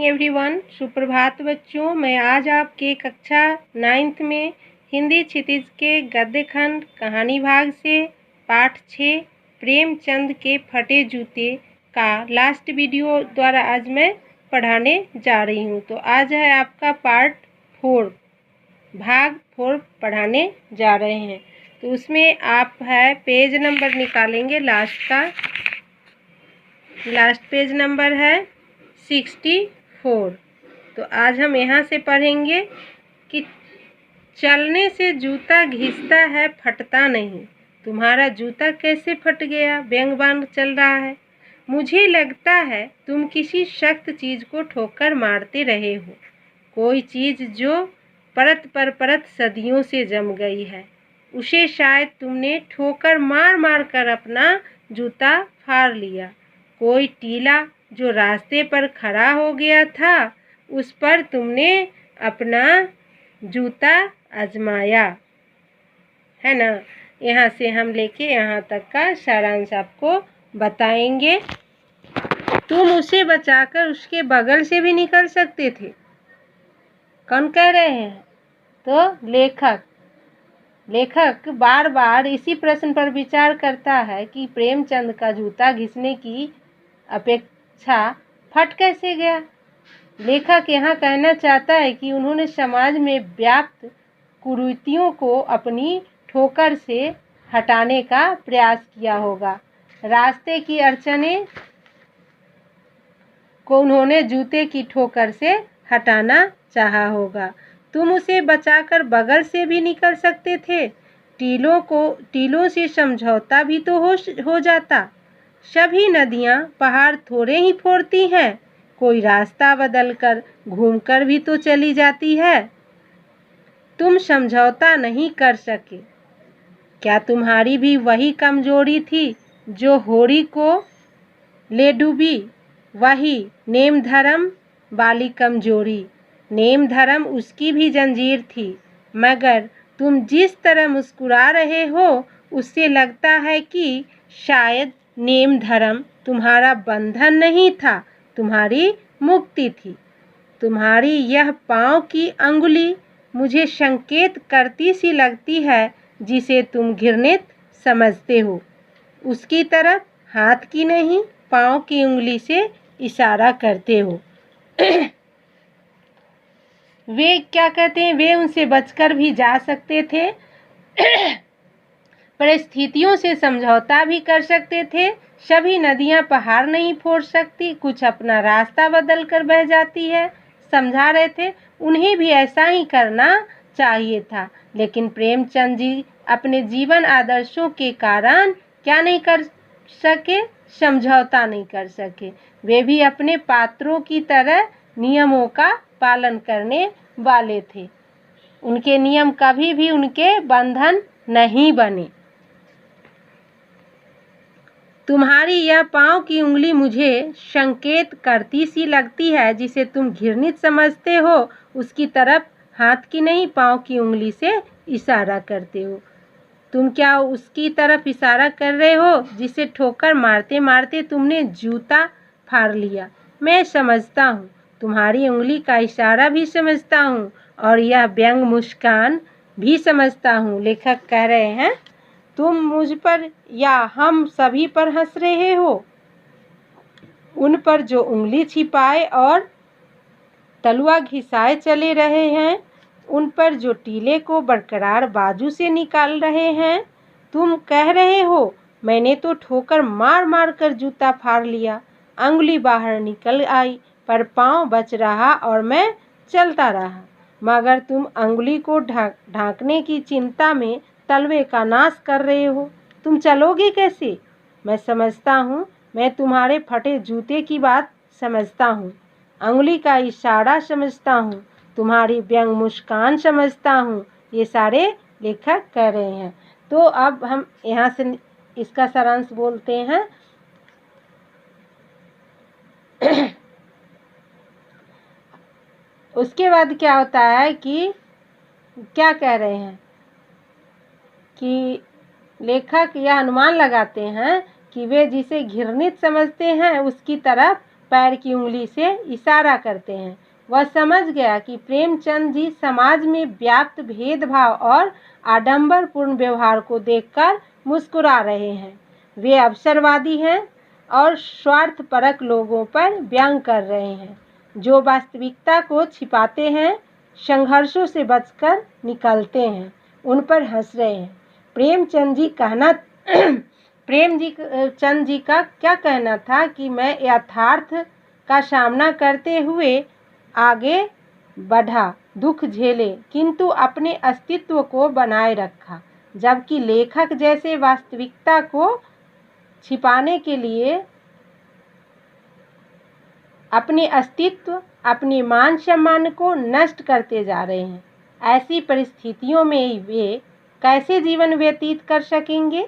Everyone. सुप्रभात बच्चों। मैं आज आपके कक्षा 9th में हिंदी क्षितिज के गद्य खंड कहानी भाग से पाठ 6 प्रेमचंद के फटे जूते का लास्ट वीडियो द्वारा आज मैं पढ़ाने जा रही हूँ। तो आज है आपका पार्ट 4 भाग 4 पढ़ाने जा रहे हैं। तो उसमें आप है पेज नंबर निकालेंगे। लास्ट पेज नंबर है 64। तो आज हम यहाँ से पढ़ेंगे कि चलने से जूता घिसता है फटता नहीं। तुम्हारा जूता कैसे फट गया? व्यंग्यवान चल रहा है। मुझे लगता है तुम किसी सख्त चीज़ को ठोकर मारते रहे हो, कोई चीज़ जो परत पर परत सदियों से जम गई है, उसे शायद तुमने ठोकर मार मार कर अपना जूता फाड़ लिया। कोई टीला जो रास्ते पर खड़ा हो गया था, उस पर तुमने अपना जूता आजमाया, है ना। यहाँ से हम लेके यहाँ तक का सारांश आपको बताएंगे। तुम उसे बचाकर उसके बगल से भी निकल सकते थे। कौन कह रहे हैं? तो लेखक बार बार इसी प्रश्न पर विचार करता है कि प्रेमचंद का जूता घिसने की अपेक्षा फट कैसे गया। लेखक यहाँ कहना चाहता है कि उन्होंने समाज में व्याप्त कुरीतियों को अपनी ठोकर से हटाने का प्रयास किया होगा। रास्ते की अड़चने को उन्होंने जूते की ठोकर से हटाना चाहा होगा। तुम उसे बचाकर बगल से भी निकल सकते थे। टीलों से समझौता भी तो हो जाता। सभी नदियाँ पहाड़ थोड़े ही फोड़ती हैं, कोई रास्ता बदलकर घूमकर भी तो चली जाती है। तुम समझौता नहीं कर सके। क्या तुम्हारी भी वही कमजोरी थी जो होरी को ले डूबी? वही नेम धर्म वाली कमजोरी। नेम धर्म उसकी भी जंजीर थी, मगर तुम जिस तरह मुस्कुरा रहे हो उससे लगता है कि शायद नेम धर्म तुम्हारा बंधन नहीं था, तुम्हारी मुक्ति थी। तुम्हारी यह पाँव की अंगुली मुझे संकेत करती सी लगती है, जिसे तुम घृणित समझते हो। उसकी तरफ हाथ की नहीं, पाँव की उंगली से इशारा करते हो। वे क्या कहते हैं? वे उनसे बचकर भी जा सकते थे, परिस्थितियों से समझौता भी कर सकते थे। सभी नदियां पहाड़ नहीं फोड़ सकती, कुछ अपना रास्ता बदल कर बह जाती है। समझा रहे थे उन्हें भी ऐसा ही करना चाहिए था, लेकिन प्रेमचंद जी अपने जीवन आदर्शों के कारण क्या नहीं कर सके? समझौता नहीं कर सके। वे भी अपने पात्रों की तरह नियमों का पालन करने वाले थे। उनके नियम कभी भी उनके बंधन नहीं बने। तुम्हारी यह पाँव की उंगली मुझे संकेत करती सी लगती है, जिसे तुम घृणित समझते हो। उसकी तरफ हाथ की नहीं, पाँव की उंगली से इशारा करते हो। तुम क्या उसकी तरफ इशारा कर रहे हो जिसे ठोकर मारते मारते तुमने जूता फाड़ लिया? मैं समझता हूँ, तुम्हारी उंगली का इशारा भी समझता हूँ, और यह व्यंग मुस्कान भी समझता हूँ। लेखक कह रहे हैं तुम मुझ पर या हम सभी पर हंस रहे हो। उन पर जो उंगली छिपाए और तलवा घिसाए चले रहे हैं, उन पर जो टीले को बरकरार बाजू से निकाल रहे हैं। तुम कह रहे हो मैंने तो ठोकर मार मार कर जूता फाड़ लिया। अंगुली बाहर निकल आई, पर पाँव बच रहा और मैं चलता रहा। मगर तुम अंगुली को ढांकने की चिंता में तलवे का नाश कर रहे हो। तुम चलोगे कैसे? मैं समझता हूँ, मैं तुम्हारे फटे जूते की बात समझता हूँ, अंगुली का इशारा समझता हूँ, तुम्हारी व्यंग मुस्कान समझता हूँ। ये सारे लेखक कह रहे हैं। तो अब हम यहाँ से इसका सारांश बोलते हैं। उसके बाद क्या होता है कि क्या कह रहे हैं कि लेखक यह अनुमान लगाते हैं कि वे जिसे घृणित समझते हैं उसकी तरफ पैर की उंगली से इशारा करते हैं। वह समझ गया कि प्रेमचंद जी समाज में व्याप्त भेदभाव और आडंबरपूर्ण व्यवहार को देखकर मुस्कुरा रहे हैं। वे अवसरवादी हैं और स्वार्थपरक लोगों पर व्यंग कर रहे हैं, जो वास्तविकता को छिपाते हैं, संघर्षों से बचकर निकलते हैं, उन पर हंस रहे हैं। प्रेमचंद जी का क्या कहना था कि मैं यथार्थ का सामना करते हुए आगे बढ़ा, दुख झेले, किंतु अपने अस्तित्व को बनाए रखा, जबकि लेखक जैसे वास्तविकता को छिपाने के लिए अपने अस्तित्व, अपने मान सम्मान को नष्ट करते जा रहे हैं। ऐसी परिस्थितियों में वे कैसे जीवन व्यतीत कर सकेंगे?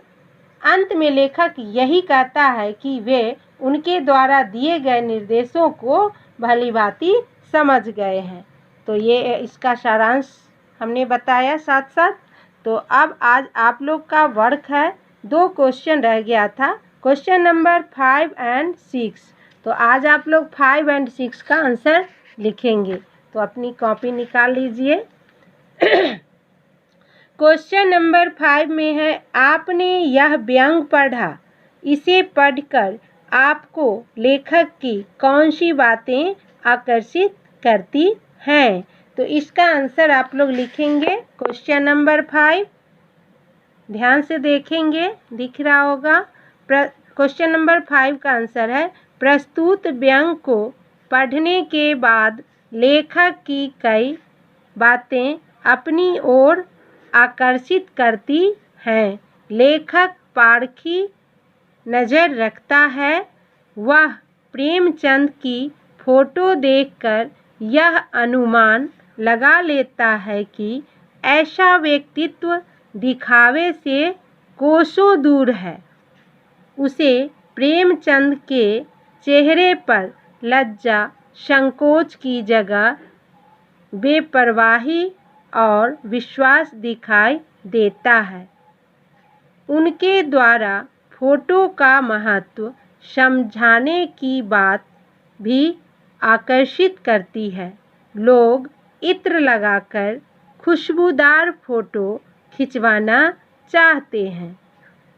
अंत में लेखक यही कहता है कि वे उनके द्वारा दिए गए निर्देशों को भलीभांति समझ गए हैं। तो ये इसका सारांश हमने बताया साथ साथ। तो अब आज आप लोग का वर्क है, 2 क्वेश्चन रह गया था, क्वेश्चन नंबर 5 और 6। तो आज आप लोग 5 और 6 का आंसर लिखेंगे। तो अपनी कॉपी निकाल लीजिए। क्वेश्चन नंबर 5 में है, आपने यह व्यंग पढ़ा, इसे पढ़कर आपको लेखक की कौन सी बातें आकर्षित करती हैं? तो इसका आंसर आप लोग लिखेंगे। क्वेश्चन नंबर 5 ध्यान से देखेंगे, दिख रहा होगा। क्वेश्चन नंबर 5 का आंसर है, प्रस्तुत व्यंग को पढ़ने के बाद लेखक की कई बातें अपनी ओर आकर्षित करती हैं। लेखक पारखी नज़र रखता है। वह प्रेमचंद की फोटो देखकर यह अनुमान लगा लेता है कि ऐसा व्यक्तित्व दिखावे से कोसों दूर है। उसे प्रेमचंद के चेहरे पर लज्जा, संकोच की जगह बेपरवाही और विश्वास दिखाई देता है। उनके द्वारा फोटो का महत्व समझाने की बात भी आकर्षित करती है। लोग इत्र लगाकर खुशबूदार फोटो खिंचवाना चाहते हैं।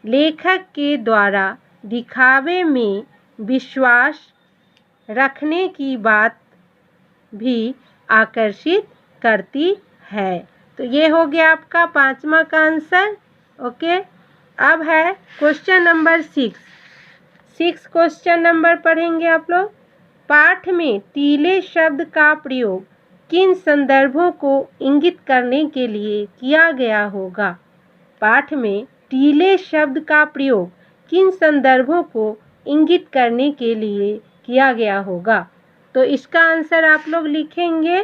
लेखक के द्वारा दिखावे में विश्वास रखने की बात भी आकर्षित करती है। तो ये हो गया आपका 5वां का आंसर। ओके, अब है क्वेश्चन नंबर 6 क्वेश्चन नंबर पढ़ेंगे आप लोग। पाठ में टीले शब्द का प्रयोग किन संदर्भों को इंगित करने के लिए किया गया होगा? पाठ में टीले शब्द का प्रयोग किन संदर्भों को इंगित करने के लिए किया गया होगा? तो इसका आंसर आप लोग लिखेंगे।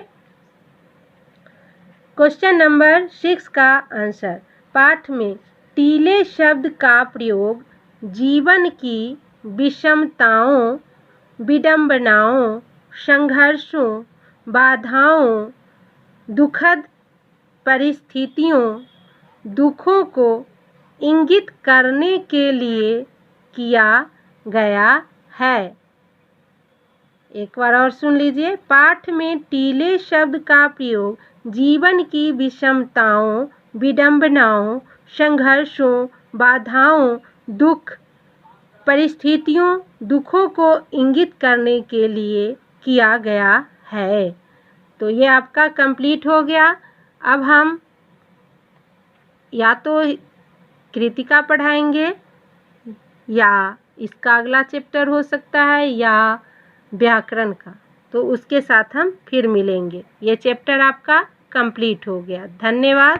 क्वेश्चन नंबर 6 का आंसर, पाठ में टीले शब्द का प्रयोग जीवन की विषमताओं, विडंबनाओं, संघर्षों, बाधाओं, दुखद परिस्थितियों, दुखों को इंगित करने के लिए किया गया है। एक बार और सुन लीजिए। पाठ में टीले शब्द का प्रयोग जीवन की विषमताओं, विडंबनाओं, संघर्षों, बाधाओं, दुख परिस्थितियों, दुखों को इंगित करने के लिए किया गया है। तो ये आपका कंप्लीट हो गया। अब हम या तो कृतिका पढ़ाएंगे या इसका अगला चैप्टर हो सकता है या व्याकरण का, तो उसके साथ हम फिर मिलेंगे। ये चैप्टर आपका कंप्लीट हो गया। धन्यवाद।